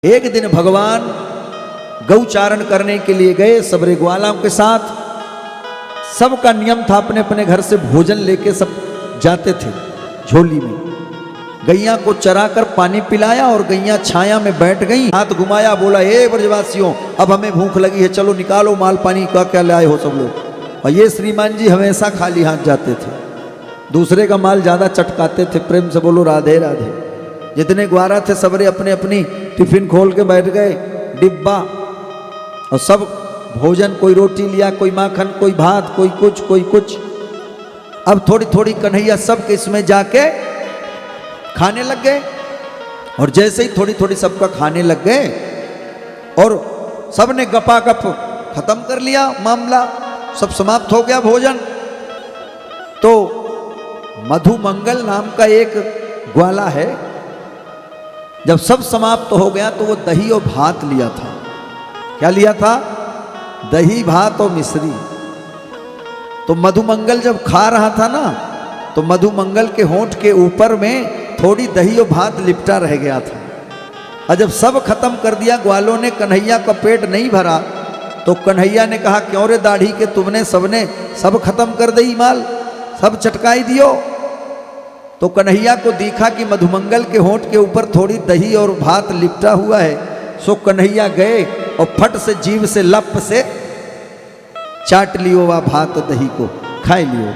एक दिन भगवान गौचारण करने के लिए गए सबरे ग्वालों के साथ। सबका नियम था, अपने अपने घर से भोजन लेके सब जाते थे झोली में। गैया को चराकर पानी पिलाया और गैया छाया में बैठ गई। हाथ घुमाया, बोला हे ब्रजवासियों, अब हमें भूख लगी है, चलो निकालो माल पानी का, क्या लाए हो सब लोग। और ये श्रीमान जी हमेशा खाली हाथ जाते थे, दूसरे का माल ज़्यादा चटकाते थे। प्रेम से बोलो राधे राधे। जितने ग्वारा थे सबरे अपने अपनी टिफिन खोल के बैठ गए, डिब्बा, और सब भोजन, कोई रोटी लिया, कोई माखन, कोई भात, कोई कुछ कोई कुछ। अब थोड़ी थोड़ी कन्हैया सब के इसमें जाके खाने लग गए। और जैसे ही थोड़ी थोड़ी सबका खाने लग गए और सब ने गपागप खत्म कर लिया मामला, सब समाप्त हो गया भोजन। तो मधुमंगल नाम का एक ग्वाला है, जब सब समाप्त हो गया तो वो दही और भात लिया था। क्या लिया था? दही भात और मिश्री। तो मधुमंगल जब खा रहा था ना, तो मधुमंगल के होंठ के ऊपर में थोड़ी दही और भात लिपटा रह गया था। और जब सब खत्म कर दिया ग्वालों ने, कन्हैया का पेट नहीं भरा, तो कन्हैया ने कहा क्यों रे दाढ़ी के तुमने सबने सब खत्म कर दी माल, सब चटकाई दियो। तो कन्हैया को देखा कि मधुमंगल के होंठ के ऊपर थोड़ी दही और भात लिपटा हुआ है। सो कन्हैया गए और फट से जीभ से लप से चाट लियो वह भात दही को, खाए लियो।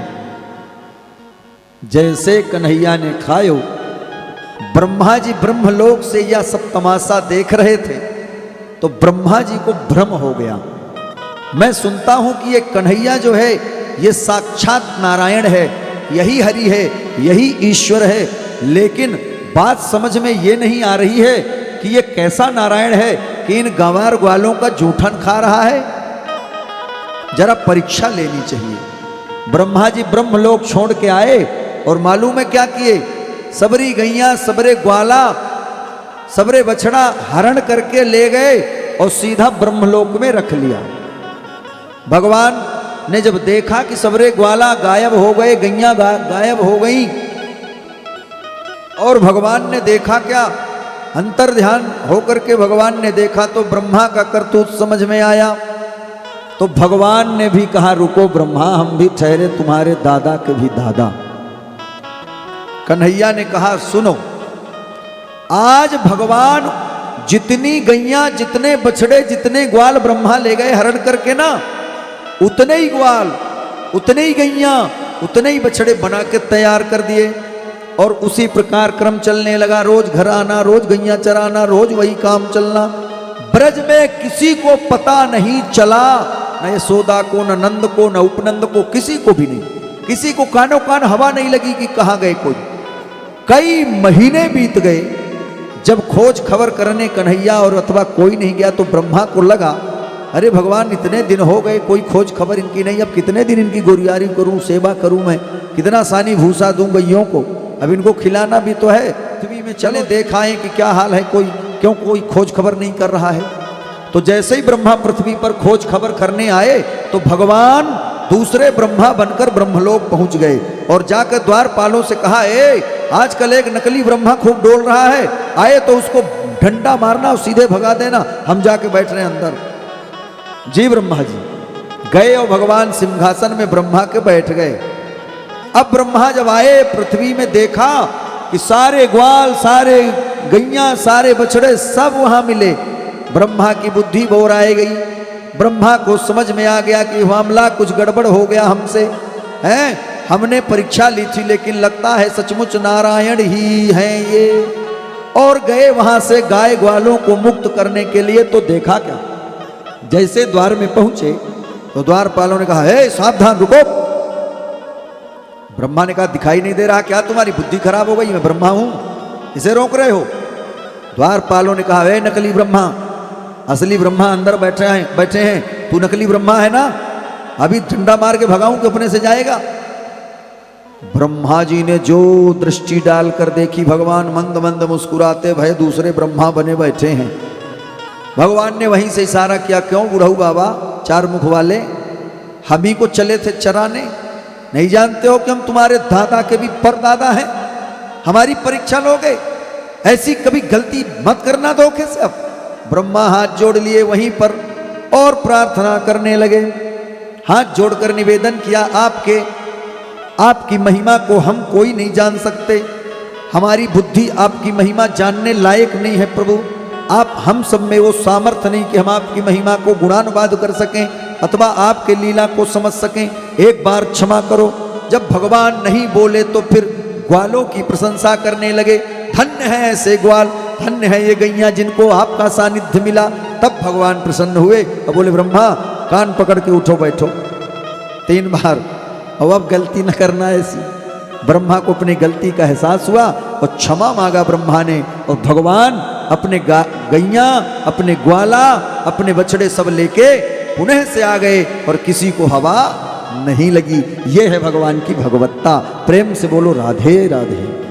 जैसे कन्हैया ने खायो, ब्रह्मा जी ब्रह्मलोक से यह सब तमाशा देख रहे थे, तो ब्रह्मा जी को भ्रम हो गया। मैं सुनता हूं कि ये कन्हैया जो है ये साक्षात नारायण है, यही हरि है, यही ईश्वर है, लेकिन बात समझ में ये नहीं आ रही है कि ये कैसा नारायण है कि इन गंवार ग्वालों का जूठन खा रहा है। जरा परीक्षा लेनी चाहिए। ब्रह्मा जी ब्रह्मलोक छोड़ के आए और मालूम है क्या किए? सबरी गैया, सबरे ग्वाला, सबरे बछड़ा हरण करके ले गए और सीधा ब्रह्मलोक में रख लिया। भगवान ने जब देखा कि सबरे ग्वाला गायब हो गए, गैया गायब हो गई, और भगवान ने देखा क्या, अंतर ध्यान होकर के भगवान ने देखा तो ब्रह्मा का करतूत समझ में आया। तो भगवान ने भी कहा रुको ब्रह्मा, हम भी ठहरे तुम्हारे दादा के भी दादा। कन्हैया ने कहा सुनो, आज भगवान जितनी गैया, जितने बछड़े, जितने ग्वाल ब्रह्मा ले गए हरण करके ना, उतने ही ग्वाल, उतने ही गैया, उतने ही बछड़े बना के तैयार कर दिए। और उसी प्रकार क्रम चलने लगा, रोज घर आना, रोज गैया चराना, रोज वही काम चलना। ब्रज में किसी को पता नहीं चला, न यशोदा को, न नंद को, न उपनंद को, किसी को भी नहीं, किसी को कानों कान हवा नहीं लगी कि कहाँ गए कोई। कई महीने बीत गए। जब खोज खबर करने कन्हैया और अथवा कोई नहीं गया, तो ब्रह्मा को लगा अरे भगवान इतने दिन हो गए, कोई खोज खबर इनकी नहीं, अब कितने दिन इनकी गोरियारी करूं, सेवा करूं, मैं कितना सानी भूसा दूं गैयों को, अब इनको खिलाना भी तो है। पृथ्वी में चले देख आए कि क्या हाल है, कोई क्यों कोई खोज खबर नहीं कर रहा है। तो जैसे ही ब्रह्मा पृथ्वी पर खोज खबर करने आए, तो भगवान दूसरे ब्रह्मा बनकर ब्रह्मलोक पहुंच गए और जाकर द्वारपालों से कहा आजकल एक नकली ब्रह्मा खूब डोल रहा है, आए तो उसको डंडा मारना और सीधे भगा देना, हम जाके बैठ रहे हैं अंदर। जी ब्रह्मा जी गए और भगवान सिंहासन में ब्रह्मा के बैठ गए। अब ब्रह्मा जब आए, पृथ्वी में देखा कि सारे ग्वाल, सारे गैया, सारे बछड़े सब वहां मिले। ब्रह्मा की बुद्धि बोराई गई। ब्रह्मा को समझ में आ गया कि मामला कुछ गड़बड़ हो गया हमसे, हैं? हमने परीक्षा ली थी, लेकिन लगता है सचमुच नारायण ही हैं ये। और गए वहां से गाय ग्वालों को मुक्त करने के लिए। तो देखा क्या, जैसे द्वार में पहुंचे तो द्वारपालों ने कहा हे सावधान, रुको। ब्रह्मा ने कहा दिखाई नहीं दे रहा क्या, तुम्हारी बुद्धि खराब हो गई, मैं ब्रह्मा हूं, इसे रोक रहे हो? द्वारपालों ने कहा हे नकली ब्रह्मा, असली ब्रह्मा अंदर बैठे हैं, तू नकली ब्रह्मा है ना, अभी डंडा मार के भगाऊं कि अपने से जाएगा। ब्रह्मा जी ने जो दृष्टि डालकर देखी, भगवान मंद मंद मुस्कुराते भय दूसरे ब्रह्मा बने बैठे हैं। भगवान ने वहीं से इशारा किया, क्यों बुढ़ऊ बाबा चार मुख वाले, हम ही को चले थे चराने, नहीं जानते हो कि हम तुम्हारे दादा के भी परदादा हैं? हमारी परीक्षा लोगे? ऐसी कभी गलती मत करना धोखे से। अब ब्रह्मा हाथ जोड़ लिए वहीं पर और प्रार्थना करने लगे। हाथ जोड़कर निवेदन किया, आपकी महिमा को हम कोई नहीं जान सकते, हमारी बुद्धि आपकी महिमा जानने लायक नहीं है प्रभु। आप हम सब में वो सामर्थ्य नहीं कि हम आपकी महिमा को गुणानुवाद कर सकें अथवा आपके लीला को समझ सकें। एक बार क्षमा करो। जब भगवान नहीं बोले तो फिर ग्वालों की प्रशंसा करने लगे, धन्य है ऐसे ग्वाल, धन्य है ये गैया जिनको आपका सानिध्य मिला। तब भगवान प्रसन्न हुए और बोले, ब्रह्मा कान पकड़ के उठो बैठो 3 बार, अब गलती न करना ऐसी। ब्रह्मा को अपनी गलती का एहसास हुआ और क्षमा मांगा ब्रह्मा ने, और भगवान अपने गैया, अपने ग्वाला, अपने बछड़े सब लेके पुनः से आ गए और किसी को हवा नहीं लगी। ये है भगवान की भगवत्ता। प्रेम से बोलो राधे राधे।